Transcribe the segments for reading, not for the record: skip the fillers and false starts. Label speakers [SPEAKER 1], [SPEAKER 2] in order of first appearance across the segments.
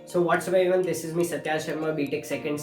[SPEAKER 1] So what's up everyone, this is me Satyash Sharma, BTech second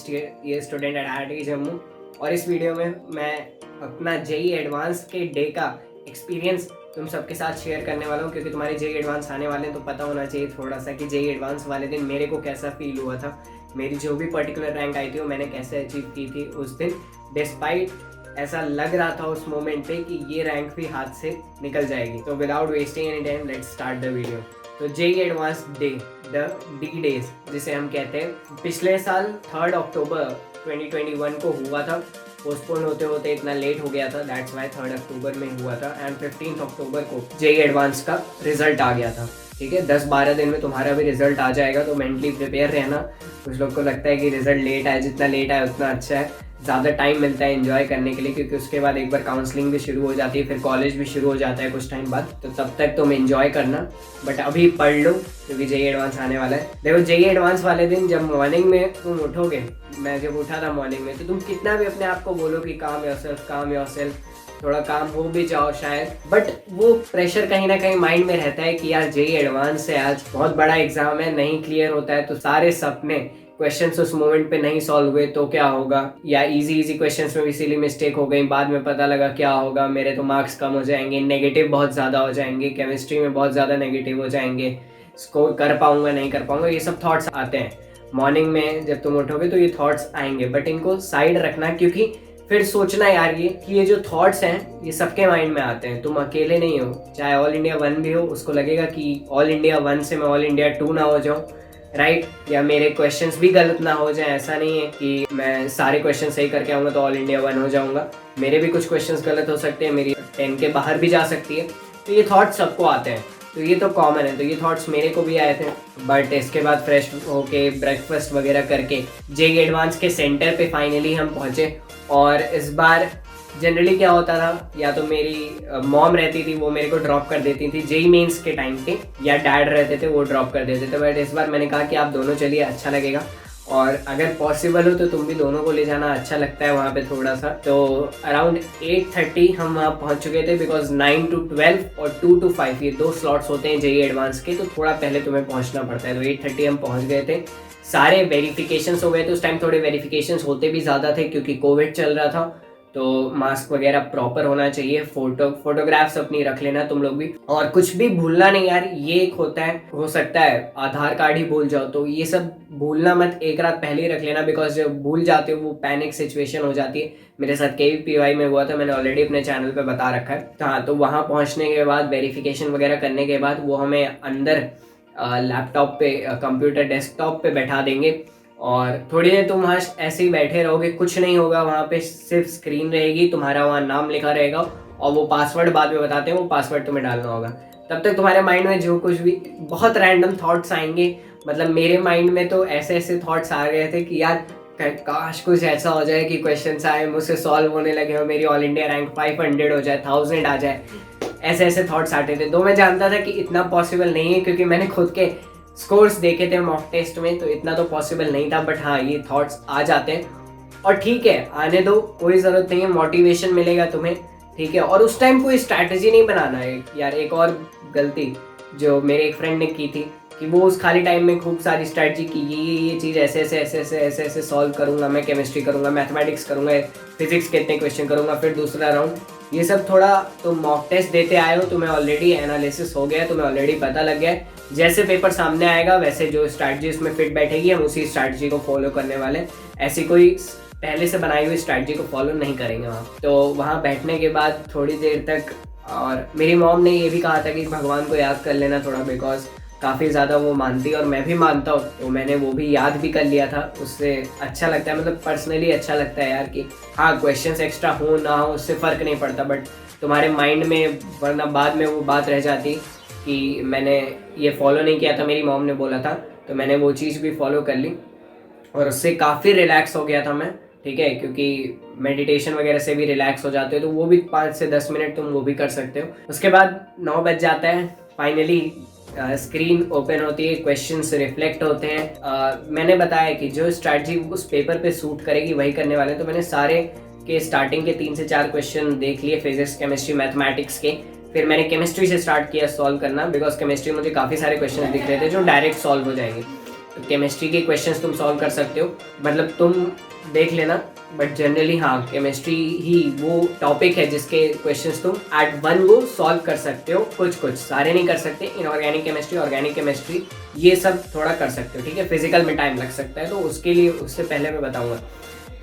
[SPEAKER 1] year student at IIT Jammu. और इस video में मैं अपना जेई एडवांस के डे का एक्सपीरियंस तुम सबके साथ शेयर करने वाला हूँ, क्योंकि तुम्हारे जेई एडवांस आने वाले हैं तो पता होना चाहिए थोड़ा सा कि जेई एडवांस वाले दिन मेरे को कैसा फील हुआ था, मेरी जो भी पर्टिकुलर रैंक आई थी वो मैंने कैसे अचीव की थी उस दिन। डिस्पाइट ऐसा लग रहा था उस मोमेंट पे कि ये रैंक भी हाथ से निकल जाएगी। तो without wasting any time let's start the video. तो JEE advance day, the D days जिसे हम कहते हैं, पिछले साल 3 अक्टूबर 2021 को हुआ था। पोस्टपोन होते होते इतना लेट हो गया था, दैट्स वाई 3 अक्टूबर में हुआ था। एंड 15 अक्टूबर को जेई एडवांस का रिजल्ट आ गया था। ठीक है, 10-12 दिन में तुम्हारा भी रिजल्ट आ जाएगा, तो मेंटली प्रिपेयर रहना। कुछ लोग को लगता है कि रिजल्ट लेट आए, जितना लेट आए उतना अच्छा है, ज़्यादा टाइम मिलता है एंजॉय करने के लिए, क्योंकि उसके बाद एक बार काउंसलिंग भी शुरू हो जाती है, फिर कॉलेज भी शुरू हो जाता है कुछ टाइम बाद। तो तब तक तुम एंजॉय करना, बट अभी पढ़ लो क्योंकि जेई एडवांस आने वाला है। देखो, जेई एडवांस वाले दिन जब मॉर्निंग में तुम उठोगे, मैं जब उठा था मॉर्निंग में, तो तुम कितना भी अपने आप को बोलो कि काम योरसेल्फ, थोड़ा काम हो भी जाओ शायद, बट वो प्रेशर कहीं ना कहीं माइंड में रहता है कि यार जेई एडवांस है, आज बहुत बड़ा एग्जाम है, नहीं क्लियर होता है तो सारे सपने क्वेश्चंस उस मोमेंट पे नहीं सॉल्व हुए तो क्या होगा, या इजी क्वेश्चंस में भी सिली मिस्टेक हो गई, बाद में पता लगा क्या होगा, मेरे तो मार्क्स कम हो जाएंगे, नेगेटिव बहुत ज़्यादा हो जाएंगे, केमिस्ट्री में बहुत ज़्यादा नेगेटिव हो जाएंगे, स्कोर कर पाऊंगा नहीं कर पाऊंगा, ये सब थॉट्स आते हैं मॉर्निंग में जब तुम उठोगे, तो ये थॉट्स आएंगे। बट इनको साइड रखना, क्योंकि फिर सोचना यार ये जो थॉट्स हैं ये सबके माइंड में आते हैं, तुम अकेले नहीं हो। चाहे ऑल इंडिया 1 भी हो, उसको लगेगा कि ऑल इंडिया 1 से मैं ऑल इंडिया 2 ना हो जाऊं, राइट, या मेरे क्वेश्चंस भी गलत ना हो जाए। ऐसा नहीं है कि मैं सारे क्वेश्चन सही करके आऊँगा तो ऑल इंडिया 1 हो जाऊँगा, मेरे भी कुछ क्वेश्चंस गलत हो सकते हैं, मेरी 10 के बाहर भी जा सकती है। तो ये थॉट्स सबको आते हैं, तो ये तो कॉमन है। तो ये थॉट्स मेरे को भी आए थे, बट इसके बाद फ्रेश होके ब्रेकफास्ट वगैरह करके जेई एडवांस के सेंटर पे फाइनली हम पहुँचे। और इस बार जनरली क्या होता था, या तो मेरी मॉम रहती थी, वो मेरे को ड्रॉप कर देती थी जेई मेंस के टाइम पे, या डैड रहते थे वो ड्रॉप कर देते थे। बट इस बार मैंने कहा कि आप दोनों चलिए, अच्छा लगेगा, और अगर पॉसिबल हो तो तुम भी दोनों को ले जाना, अच्छा लगता है वहाँ पे थोड़ा सा। तो अराउंड 8:30 हम वहाँ पहुँच चुके थे, बिकॉज 9 to 12 और 2 to 5 ये 2 स्लॉट्स होते हैं जेई एडवांस के, तो थोड़ा पहले तुम्हें पहुँचना पड़ता है। तो 8:30 हम पहुँच गए थे, सारे वेरिफिकेशंस हो गए थे। उस टाइम थोड़े वेरिफिकेशंस होते भी ज़्यादा थे क्योंकि कोविड चल रहा था, तो मास्क वगैरह प्रॉपर होना चाहिए, फोटोग्राफ्स अपनी रख लेना तुम लोग भी, और कुछ भी भूलना नहीं यार। ये एक होता है, हो सकता है आधार कार्ड ही भूल जाओ, तो ये सब भूलना मत, एक रात पहले ही रख लेना, बिकॉज जब भूल जाते हो वो पैनिक सिचुएशन हो जाती है। मेरे साथ KVPY में हुआ था, मैंने ऑलरेडी अपने चैनल पे बता रखा है। हाँ, तो वहाँ पहुँचने के बाद वेरिफिकेशन वगैरह करने के बाद वो हमें अंदर लैपटॉप पे, कंप्यूटर डेस्कटॉप पे बैठा देंगे, और थोड़ी देर तुम वहाँ ऐसे ही बैठे रहोगे, कुछ नहीं होगा। वहाँ पे सिर्फ स्क्रीन रहेगी, तुम्हारा वहाँ नाम लिखा रहेगा, और वो पासवर्ड बाद में बताते हैं, वो पासवर्ड तुम्हें डालना होगा। तब तक तुम्हारे माइंड में जो कुछ भी बहुत रैंडम थॉट्स आएंगे, मतलब मेरे माइंड में तो ऐसे ऐसे थॉट्स आ गए थे कि यार काश कुछ ऐसा हो जाए कि क्वेश्चन आए, मुझसे सॉल्व होने लगे, और मेरी ऑल इंडिया रैंक 500 हो जाए, 1000 आ जाए, ऐसे ऐसे थॉट्स आते थे। तो मैं जानता था कि इतना पॉसिबल नहीं है, क्योंकि मैंने खुद के स्कोर्स देखे थे मॉक टेस्ट में, तो इतना तो पॉसिबल नहीं था। बट हाँ, ये थॉट्स आ जाते हैं, और ठीक है, आने दो, कोई ज़रूरत नहीं है, मोटिवेशन मिलेगा तुम्हें, ठीक है। और उस टाइम कोई स्ट्रैटेजी नहीं बनाना है यार। एक और गलती जो मेरे एक फ्रेंड ने की थी कि वो उस खाली टाइम में खूब सारी स्ट्रैटेजी की, ये चीज़ ऐसे सॉल्व करूँगा, मैं केमिस्ट्री करूँगा, मैथमेटिक्स करूँगा, फिजिक्स के इतने क्वेश्चन करूँगा, फिर दूसरा राउंड। ये सब थोड़ा तुम मॉक टेस्ट देते आए हो, तुम्हें ऑलरेडी एनालिसिस हो गया है, तुम्हें ऑलरेडी पता लग गया है, जैसे पेपर सामने आएगा वैसे जो स्ट्रैटेजी उसमें फिट बैठेगी, हम उसी स्ट्रैटेजी को फॉलो करने वाले हैं। ऐसी कोई पहले से बनाई हुई स्ट्रैटेजी को फॉलो नहीं करेंगे वहाँ। तो वहाँ बैठने के बाद थोड़ी देर तक, और मेरी मॉम ने ये भी कहा था कि भगवान को याद कर लेना थोड़ा, बिकॉज काफ़ी ज़्यादा वो मानती है और मैं भी मानता हूँ, तो मैंने वो भी याद भी कर लिया था। उससे अच्छा लगता है, मतलब पर्सनली अच्छा लगता है यार कि हाँ, क्वेश्चंस एक्स्ट्रा हो ना हो उससे फ़र्क नहीं पड़ता, बट तुम्हारे माइंड में वरना बाद में वो बात रह जाती कि मैंने ये फॉलो नहीं किया था, मेरी मॉम ने बोला था, तो मैंने वो चीज़ भी फॉलो कर ली, और उससे काफ़ी रिलैक्स हो गया था मैं, ठीक है। क्योंकि मेडिटेशन वगैरह से भी रिलैक्स हो जाते हो, तो वो भी 5 से 10 मिनट तुम वो भी कर सकते हो। उसके बाद 9 बज जाता है, फाइनली स्क्रीन ओपन होती है, क्वेश्चंस रिफ्लेक्ट होते हैं। मैंने बताया कि जो स्ट्रैटेजी उस पेपर पे सूट करेगी वही करने वाले हैं, तो मैंने सारे के स्टार्टिंग के 3 से 4 क्वेश्चन देख लिए, फिजिक्स, केमिस्ट्री, मैथमेटिक्स के। फिर मैंने केमिस्ट्री से स्टार्ट किया सॉल्व करना, बिकॉज केमिस्ट्री मुझे काफ़ी सारे क्वेश्चन दिख रहे थे जो डायरेक्ट सॉल्व हो जाएंगे। तो केमिस्ट्री के क्वेश्चंस तुम सॉल्व कर सकते हो, मतलब तुम देख लेना, बट जनरली हाँ केमिस्ट्री ही वो टॉपिक है जिसके क्वेश्चंस तुम एट वन गो सॉल्व कर सकते हो। कुछ कुछ, सारे नहीं कर सकते। इनऑर्गेनिक केमिस्ट्री, ऑर्गेनिक केमिस्ट्री, ये सब थोड़ा कर सकते हो, ठीक है। फिजिकल में टाइम लग सकता है, तो उसके लिए उससे पहले मैं बताऊंगा।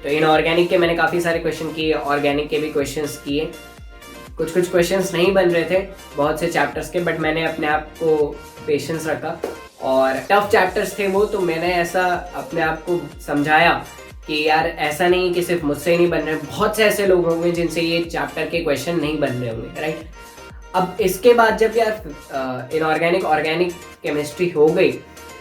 [SPEAKER 1] तो इनऑर्गेनिक के मैंने काफ़ी सारे क्वेश्चन किए, ऑर्गेनिक के भी क्वेश्चंस किए। कुछ कुछ क्वेश्चंस नहीं बन रहे थे बहुत से चैप्टर्स के, बट मैंने अपने आप को पेशेंस रखा, और टफ चैप्टर्स थे वो, तो मैंने ऐसा अपने आप को समझाया कि यार ऐसा नहीं कि सिर्फ मुझसे ही नहीं बन रहे, बहुत से ऐसे लोग होंगे जिनसे ये चैप्टर के क्वेश्चन नहीं बन रहे होंगे, राइट। अब इसके बाद जब यार इनऑर्गेनिक ऑर्गेनिक केमिस्ट्री हो गई,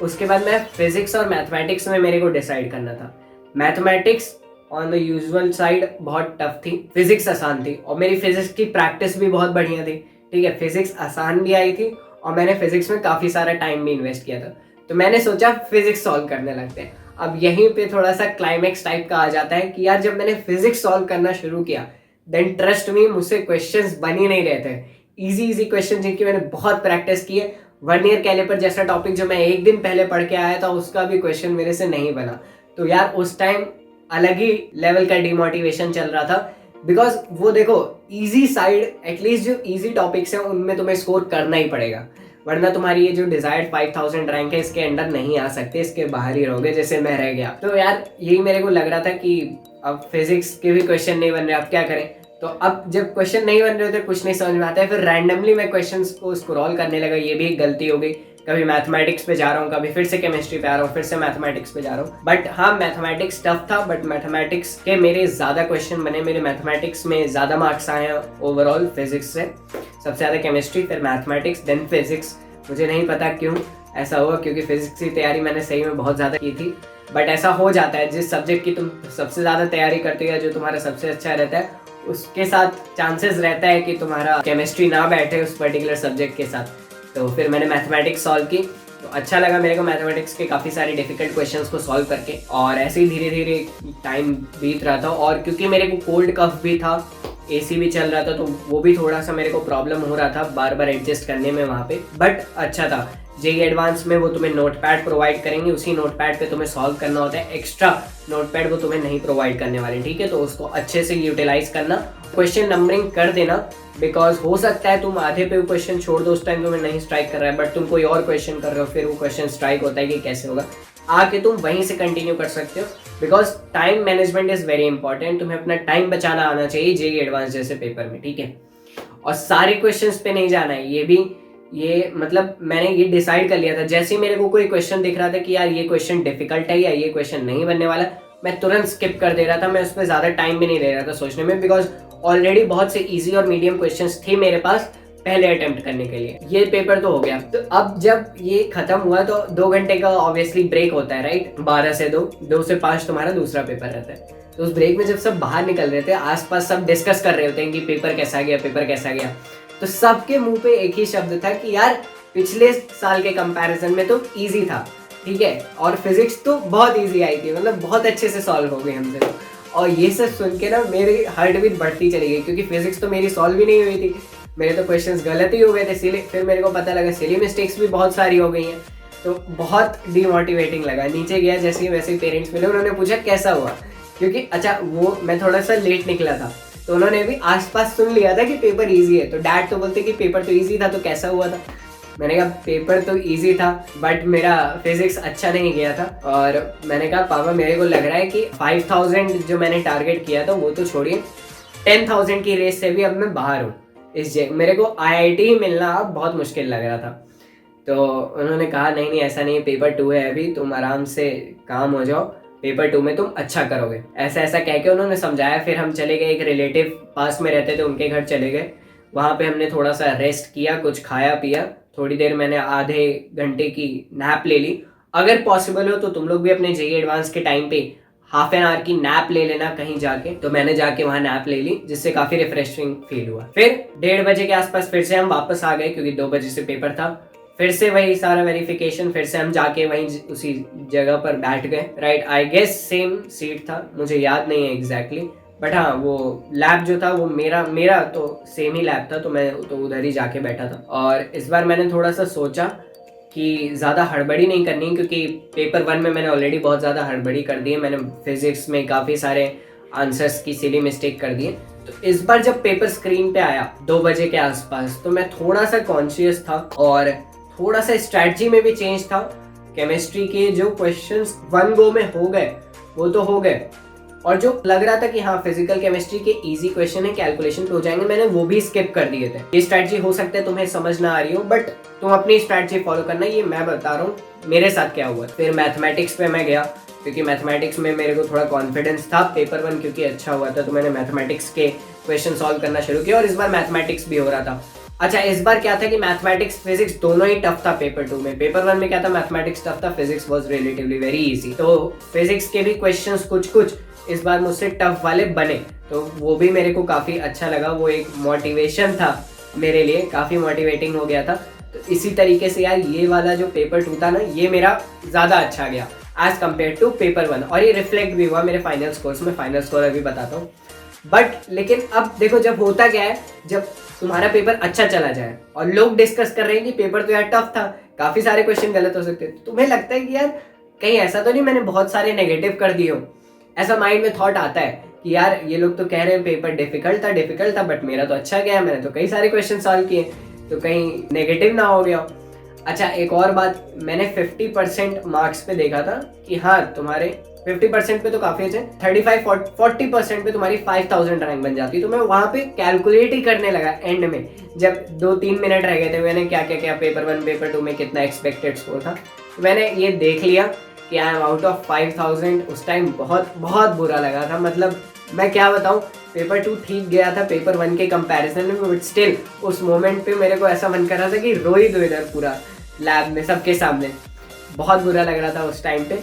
[SPEAKER 1] उसके बाद मैं फिजिक्स और मैथमेटिक्स में मेरे को डिसाइड करना था। Mathematics on the usual side बहुत टफ थी, फिजिक्स आसान थी, और मेरी फिजिक्स की प्रैक्टिस भी बहुत बढ़िया थी, ठीक है। फिजिक्स आसान भी आई थी और मैंने फिजिक्स में काफ़ी सारा टाइम भी इन्वेस्ट किया था, तो मैंने सोचा फिजिक्स सॉल्व करने लगते हैं। अब यहीं पे थोड़ा सा क्लाइमेक्स टाइप का आ जाता है कि यार जब मैंने फिजिक्स सॉल्व करना शुरू किया, देन ट्रस्ट मी, मुझसे क्वेश्चंस बन ही नहीं रहे थे। इजी इजी क्वेश्चन जिनकी मैंने बहुत प्रैक्टिस की है। वर्नियर कैलिपर जैसा टॉपिक जो मैं एक दिन पहले पढ़ के आया था, उसका भी क्वेश्चन मेरे से नहीं बना। तो यार उस टाइम अलग ही लेवल का डिमोटिवेशन चल रहा था, बिकॉज वो देखो इजी साइड, एटलीस्ट जो इजी टॉपिक्स हैं उनमें तुम्हें स्कोर करना ही पड़ेगा, वरना तुम्हारी ये जो डिजायर्ड 5000 रैंक है इसके अंडर नहीं आ सकते, इसके बाहर ही रहोगे, जैसे मैं रह गया। तो यार यही मेरे को लग रहा था कि अब फिजिक्स के भी क्वेश्चन नहीं बन रहे, अब क्या करें। तो अब जब क्वेश्चन नहीं बन रहे थे, कुछ नहीं समझ में आता है, फिर रैंडमली मैं क्वेश्चंस को स्क्रॉल करने लगा। ये भी एक गलती हो गई, कभी मैथमेटिक्स पे जा रहा हूँ, कभी फिर से केमिस्ट्री पे आ रहा हूँ, फिर से मैथमेटिक्स पे जा रहा हूँ। बट हाँ मैथमेटिक्स टफ था, बट मैथमेटिक्स के मेरे ज़्यादा क्वेश्चन बने, मेरे मैथमेटिक्स में ज़्यादा मार्क्स आए हैं ओवरऑल फिजिक्स से। सबसे ज़्यादा केमिस्ट्री, फिर मैथमेटिक्स, देन फिजिक्स। मुझे नहीं पता क्यों ऐसा हुआ, क्योंकि फिजिक्स की तैयारी मैंने सही में बहुत ज़्यादा की थी, बट ऐसा हो जाता है जिस सब्जेक्ट की तुम सबसे ज़्यादा तैयारी करते हो या जो तुम्हारा सबसे अच्छा रहता है, उसके साथ चांसेस रहता है कि तुम्हारा केमिस्ट्री ना बैठे उस पर्टिकुलर सब्जेक्ट के साथ। तो फिर मैंने मैथमेटिक्स सॉल्व की, तो अच्छा लगा मेरे को मैथमेटिक्स के काफ़ी सारे डिफिकल्ट क्वेश्चंस को सॉल्व करके, और ऐसे ही धीरे धीरे टाइम बीत रहा था। और क्योंकि मेरे को कोल्ड कफ भी था, एसी भी चल रहा था, तो वो भी थोड़ा सा मेरे को प्रॉब्लम हो रहा था बार बार एडजस्ट करने में वहाँ पे, बट अच्छा था। जेई एडवांस में वो तुम्हें नोटपैड प्रोवाइड करेंगे, उसी नोटपैड पे तुम्हें सॉल्व करना होता है, एक्स्ट्रा नोटपैड वो तुम्हें नहीं प्रोवाइड करने वाले, ठीक है। तो उसको अच्छे से यूटिलाइज करना, क्वेश्चन नंबरिंग कर देना, बिकॉज हो सकता है तुम आधे पे क्वेश्चन छोड़ दो, उस टाइम तुम्हें नहीं स्ट्राइक कर रहा है, बट तुम कोई और क्वेश्चन कर रहे हो, फिर वो क्वेश्चन स्ट्राइक होता है कि कैसे होगा, आके तुम वहीं से कंटिन्यू कर सकते हो। Because time management is very important, तुम्हें अपना टाइम बचाना आना चाहिए जेई एडवांस जैसे पेपर में, ठीक है। और सारे क्वेश्चंस पे नहीं जाना है, ये मतलब मैंने ये डिसाइड कर लिया था। जैसे ही मेरे को कोई क्वेश्चन दिख रहा था कि यार ये क्वेश्चन डिफिकल्ट है या ये क्वेश्चन नहीं बनने वाला, मैं तुरंत स्किप कर दे रहा था, मैं उस पर ज़्यादा टाइम भी नहीं ले रहा था सोचने में, बिकॉज ऑलरेडी बहुत से इजी और मीडियम क्वेश्चंस थे मेरे पास पहले अटेम्प्ट करने के लिए। ये पेपर तो हो गया, तो अब जब ये खत्म हुआ तो 2 घंटे का ऑब्वियसली ब्रेक होता है, राइट। 12 से 2, 2 से 5 तुम्हारा दूसरा पेपर रहता है। तो उस ब्रेक में जब सब बाहर निकल रहे थे, आसपास सब डिस्कस कर रहे होते हैं कि पेपर कैसा गया, पेपर कैसा गया, तो सबके मुंह पे एक ही शब्द था कि यार पिछले साल के कंपैरिजन में तो इजी था, ठीक है, और फिजिक्स तो बहुत इजी आई थी, मतलब बहुत अच्छे से सॉल्व हो गई हमसे। और ये सब सुन के ना मेरी हार्ट बीट बढ़ती चली गई, क्योंकि फिजिक्स तो मेरी सॉल्व ही नहीं हुई थी, मेरे तो क्वेश्चंस गलत ही हो गए थे सिली। फिर मेरे को पता लगा सिली मिस्टेक्स भी बहुत सारी हो गई हैं, तो बहुत डिमोटिवेटिंग लगा। नीचे गया जैसे ही वैसे ही पेरेंट्स मिले, उन्होंने पूछा कैसा हुआ, क्योंकि अच्छा वो मैं थोड़ा सा लेट निकला था, तो उन्होंने भी आसपास सुन लिया था कि पेपर इजी है। तो डैड तो बोलते कि पेपर तो इजी था, तो कैसा हुआ था। मैंने कहा पेपर तो इजी था, बट मेरा फिजिक्स अच्छा नहीं गया था। और मैंने कहा पापा मेरे को लग रहा है कि 5000 जो मैंने टारगेट किया था वो तो छोड़िए, 10,000 की रेस से भी अब मैं बाहर हूँ। मेरे को आईआईटी ही मिलना अब बहुत मुश्किल लग रहा था। तो उन्होंने कहा नहीं नहीं ऐसा नहीं है, पेपर 2 है अभी, तुम आराम से काम हो जाओ, पेपर 2 में तुम अच्छा करोगे, ऐसा ऐसा कह के उन्होंने समझाया। फिर हम चले गए, एक रिलेटिव पास में रहते थे उनके घर चले गए, वहाँ पे हमने थोड़ा सा रेस्ट किया, कुछ खाया पिया, थोड़ी देर मैंने आधे घंटे की नैप ले ली। अगर पॉसिबल हो तो तुम लोग भी अपने जेईई एडवांस के टाइम पे हाफ एन आवर की नैप ले लेना कहीं जाके। तो मैंने जाके वहाँ नैप ले ली, जिससे काफी रिफ्रेशिंग फील हुआ। फिर 1:30 बजे के आसपास फिर से हम वापस आ गए, क्योंकि 2 बजे से पेपर था। फिर से वही सारा वेरिफिकेशन, फिर से हम जाके वहीं उसी जगह पर बैठ गए, right. I guess same seat था, मुझे याद नहीं है एग्जैक्टली, बट हाँ वो लैब जो था वो मेरा तो सेम ही लैब था, तो मैं तो उधर ही जाके बैठा था। और इस बार मैंने थोड़ा सा सोचा कि ज़्यादा हड़बड़ी नहीं करनी, क्योंकि पेपर 1 में मैंने ऑलरेडी बहुत ज़्यादा हड़बड़ी कर दी है। मैंने फिजिक्स में काफ़ी सारे आंसर्स की सिली मिस्टेक कर दी है। तो इस बार जब पेपर स्क्रीन पे आया 2 बजे के आसपास, तो मैं थोड़ा सा कॉन्शियस था और थोड़ा सा स्ट्रैटेजी में भी चेंज था। केमिस्ट्री के जो क्वेश्चंस 1 गो में हो गए वो तो हो गए, और जो लग रहा था कि हाँ फिजिकल केमिस्ट्री के इजी क्वेश्चन है, कैलकुलेशन पे हो जाएंगे, मैंने वो भी स्किप कर दिए थे। ये स्ट्रैटेजी हो सकता है तुम्हें समझ ना आ रही हो, बट तुम अपनी स्ट्रैटेजी फॉलो करना, ये मैं बता रहा हूँ मेरे साथ क्या हुआ। फिर मैथमेटिक्स पे मैं गया, क्योंकि मैथमेटिक्स में मेरे को थोड़ा कॉन्फिडेंस था। पेपर 1 क्योंकि अच्छा हुआ था, तो मैंने मैथमेटिक्स के क्वेश्चन सॉल्व करना शुरू किया, और इस बार मैथमेटिक्स भी हो रहा था। अच्छा, इस बार क्या था कि मैथमेटिक्स फिजिक्स दोनों ही टफ था पेपर 2 में। पेपर 1 में क्या था, मैथमेटिक्स टफ था, physics was relatively very easy. तो फिजिक्स के भी क्वेश्चंस कुछ इस बार मुझसे टफ वाले बने, तो वो भी मेरे को काफ़ी अच्छा लगा। वो एक मोटिवेशन था मेरे लिए, काफ़ी मोटिवेटिंग हो गया था। तो इसी तरीके से यार ये वाला जो पेपर 2 था ना, ये मेरा ज़्यादा अच्छा गया एज कम्पेयर टू पेपर 1, और ये रिफ्लेक्ट भी हुआ मेरे फाइनल स्कोर्स में। फाइनल स्कोर अभी बताता हूँ, बट लेकिन अब देखो जब होता क्या है, जब तुम्हारा पेपर अच्छा चला जाए और लोग डिस्कस कर रहे हैं कि पेपर तो यार टफ था, काफ़ी सारे क्वेश्चन गलत हो सकते, तो तुम्हें लगता है कि यार कहीं ऐसा तो नहीं मैंने बहुत सारे नेगेटिव कर दिए हो। ऐसा माइंड में थॉट आता है कि यार ये लोग तो कह रहे हैं पेपर डिफिकल्ट था, बट मेरा तो अच्छा गया, मैंने तो कई सारे क्वेश्चन सॉल्व किए, तो कहीं नेगेटिव ना हो गया हो। अच्छा, एक और बात, मैंने 50% मार्क्स पे देखा था कि हाँ तुम्हारे 50% पे तो काफ़ी अच्छे, 35-40% पे तुम्हारी 5000 रैंक बन जाती। तो मैं वहाँ पे कैलकुलेट ही करने लगा एंड में, जब 2-3 मिनट रह गए थे, मैंने क्या क्या क्या पेपर 1 पेपर 2 में कितना एक्सपेक्टेड स्कोर था, तो मैंने ये देख लिया कि आई एम आउट ऑफ 5000। उस टाइम बहुत बहुत बुरा लगा था, मतलब मैं क्या बताऊँ, पेपर 2 ठीक गया था पेपर 1 के कंपैरिजन में, बट स्टिल उस मोमेंट पे मेरे को ऐसा मन कर रहा था कि रो ही दो इधर पूरा लैब में सबके सामने। बहुत बुरा लग रहा था उस टाइम पे,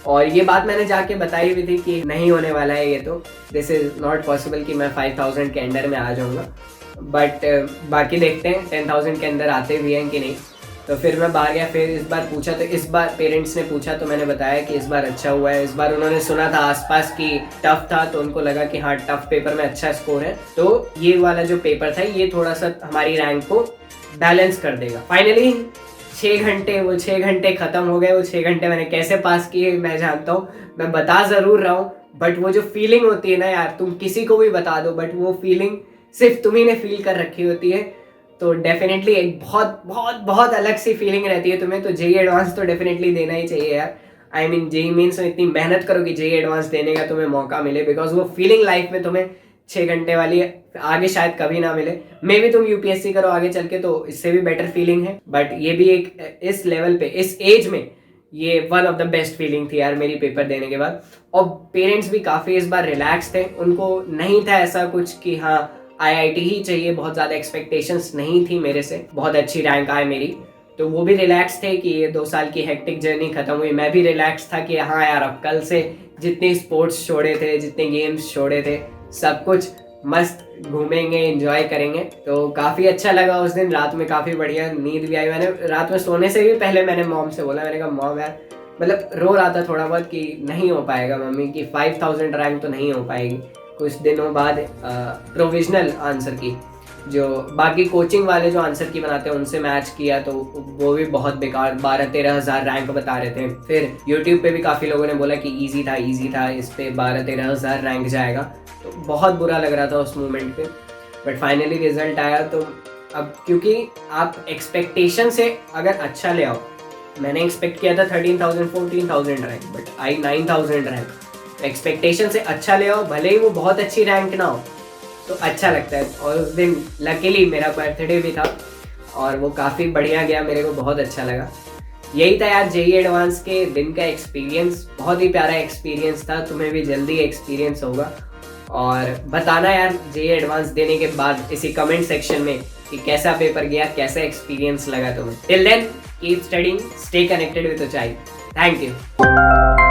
[SPEAKER 1] और ये बात मैंने जाके बताई भी थी कि नहीं होने वाला है ये, तो दिस इज़ नॉट पॉसिबल कि मैं 5000 के अंडर में आ जाऊँगा। बट बाकी देखते हैं 10,000 के अंदर आते भी हैं कि नहीं। तो फिर मैं बाहर गया, फिर इस बार पूछा, तो इस बार पेरेंट्स ने पूछा, तो मैंने बताया कि इस बार अच्छा हुआ है। इस बार उन्होंने सुना था आसपास कि टफ था, तो उनको लगा कि हाँ टफ पेपर में अच्छा स्कोर है, तो ये वाला जो पेपर था ये थोड़ा सा हमारी रैंक को बैलेंस कर देगा। फाइनली 6 घंटे खत्म हो गए। वो 6 घंटे मैंने कैसे पास किए मैं जानता हूँ, मैं बता ज़रूर रहा हूँ, बट वो जो फीलिंग होती है ना यार, तुम किसी को भी बता दो, बट वो फीलिंग सिर्फ तुम्ही ने फील कर रखी होती है, तो डेफिनेटली एक बहुत बहुत बहुत अलग सी फीलिंग रहती है तुम्हें। तो जेई एडवांस तो डेफिनेटली देना ही चाहिए यार। आई मीन जेई मीन्स में इतनी मेहनत करो कि जेई एडवांस देने का तुम्हें मौका मिले, बिकॉज वो फीलिंग लाइफ में तुम्हें 6 घंटे वाली आगे शायद कभी ना मिले। मे भी तुम यूपीएससी करो आगे चल के, तो इससे भी बेटर फीलिंग है, बट ये भी एक इस लेवल पे इस एज में ये one of the best feeling थी यार मेरी पेपर देने के बाद। और पेरेंट्स भी काफ़ी इस बार रिलैक्स थे, उनको नहीं था ऐसा कुछ कि हाँ आईआईटी ही चाहिए, बहुत ज़्यादा एक्सपेक्टेशंस नहीं थी मेरे से, बहुत अच्छी रैंक आए मेरी, तो वो भी रिलैक्स थे कि ये 2 साल की हेक्टिक जर्नी खत्म हुई। मैं भी रिलैक्स था कि हाँ यार अब कल से जितने स्पोर्ट्स छोड़े थे, जितने गेम्स छोड़े थे, सब कुछ मस्त घूमेंगे, एंजॉय करेंगे। तो काफ़ी अच्छा लगा उस दिन, रात में काफ़ी बढ़िया नींद भी आई। मैंने रात में सोने से भी पहले मैंने मॉम से बोला, मैंने कहा मॉम यार, मतलब रो रहा था थोड़ा बहुत कि नहीं हो पाएगा मम्मी, कि 5000 रैंक तो नहीं हो पाएगी। कुछ दिनों बाद प्रोविजनल आंसर की, जो बाकी कोचिंग वाले जो आंसर की बनाते हैं उनसे मैच किया, तो वो भी बहुत बेकार 12-13 हज़ार रैंक बता रहे थे। फिर यूट्यूब पे भी काफ़ी लोगों ने बोला कि इजी था, इस पे 12-13 हज़ार रैंक जाएगा, तो बहुत बुरा लग रहा था उस मोमेंट पे। बट फाइनली रिजल्ट आया, तो अब क्योंकि आप एक्सपेक्टेशन से अगर अच्छा ले आओ, मैंने एक्सपेक्ट किया था 13,000-14,000 rank, but I 9,000 rank. Expectation से अच्छा ले आओ, भले ही वो बहुत अच्छी रैंक ना हो, तो अच्छा लगता है। और उस दिन लकीली मेरा बर्थडे भी था, और वो काफ़ी बढ़िया गया, मेरे को बहुत अच्छा लगा। यही था यार जेई एडवांस के दिन का एक्सपीरियंस, बहुत ही प्यारा एक्सपीरियंस था। तुम्हें भी जल्दी एक्सपीरियंस होगा, और बताना यार जेई एडवांस देने के बाद इसी कमेंट सेक्शन में कि कैसा पेपर गया, कैसा एक्सपीरियंस लगा तुम्हें। Till then keep studying, stay connected with Unchai. Thank you.